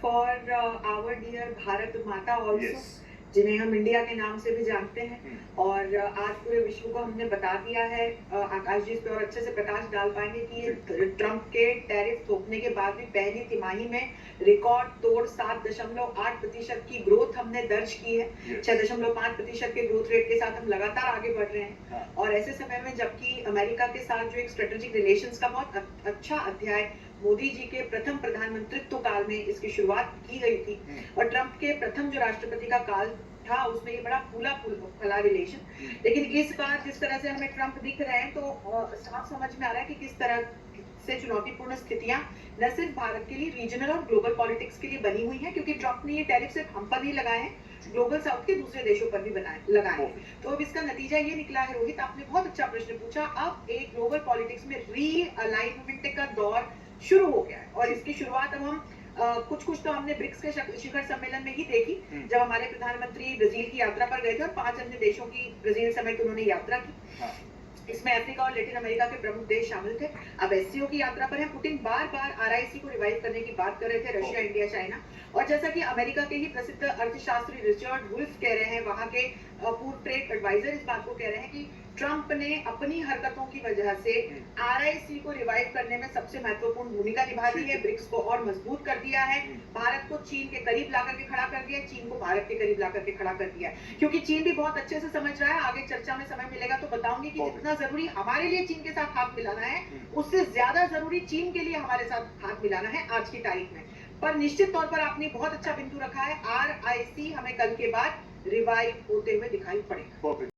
for our dear Bharat माता also, Yes. जिन्हें हम इंडिया के नाम से भी जानते हैं। और आज पूरे विश्व को हमने बता दिया है, आकाश जी इस पे और अच्छे से प्रकाश डाल पाएंगे कि ये ट्रंप के टैरिफ थोपने के बाद भी पहली तिमाही में रिकॉर्ड तोड़ 7.8% की ग्रोथ हमने दर्ज की है। 6.5% के ग्रोथ रेट के साथ हम लगातार आगे बढ़ रहे हैं। और ऐसे समय में जबकि अमेरिका के साथ जो एक स्ट्रेटेजिक रिलेशंस का बहुत अच्छा अध्याय मोदी जी के प्रथम प्रधानमंत्रित्व काल में इसकी शुरुआत की गई थी, और ट्रंप के प्रथम जो राष्ट्रपति का काल था उसमें ये बड़ा फूला रिलेशन। लेकिन इस बार जिस तरह से हमें ट्रंप दिख रहे हैं तो साफ समझ में आ रहा है कि किस तरह से चुनौतीपूर्ण स्थितियां न सिर्फ भारत के लिए रीजनल और ग्लोबल पॉलिटिक्स के लिए बनी हुई हैं, क्योंकि ट्रंप ने ये टैरिफ सिर्फ हम पर नहीं लगाए हैं, ग्लोबल साउथ के दूसरे देशों पर भी लगाए हैं। तो अब इसका नतीजा ये निकला है, रोहित आपने बहुत अच्छा प्रश्न पूछा, अब एक ग्लोबल पॉलिटिक्स में रीअलाइनमेंट का दौर शुरू हो गया है। और इसकी शुरुआत अब हम कुछ तो हमने ब्रिक्स के शिखर सम्मेलन में ही देखी, जब हमारे प्रधानमंत्री ब्राजील की यात्रा पर गए थे और 5 अन्य देशों की ब्राजील समेत उन्होंने यात्रा की। इसमें अफ्रीका और लैटिन अमेरिका के प्रमुख देश शामिल थे। अब एससीओ की यात्रा पर है। पुतिन बार आरआईसी को रिवाइव करने की बात कर रहे थे, रशिया, इंडिया, चाइना। और जैसा कि अमेरिका के ही प्रसिद्ध अर्थशास्त्री रिचर्ड वुल्फ कह रहे हैं, वहां के पूर्व ट्रेड एडवाइजर इस बात को कह रहे हैं कि ट्रंप ने अपनी हरकतों की वजह से आरआईसी को रिवाइव करने में सबसे महत्वपूर्ण भूमिका निभा दी है, ब्रिक्स को और मजबूत कर दिया है, भारत को चीन के करीब लाकर के खड़ा कर दिया, चीन को भारत के करीब लाकर के खड़ा कर दिया है। क्योंकि चीन भी बहुत अच्छे से समझ रहा है, आगे चर्चा में समय मिलेगा तो बताऊंगी कि जितना जरूरी हमारे लिए चीन के साथ हाथ मिलाना है, उससे ज्यादा जरूरी चीन के लिए हमारे साथ हाथ मिलाना है आज की तारीख में। पर निश्चित तौर पर आपने बहुत अच्छा बिंदु रखा है, आरआईसी हमें कल के बाद रिवाइव होते हुए दिखाई पड़ेगा।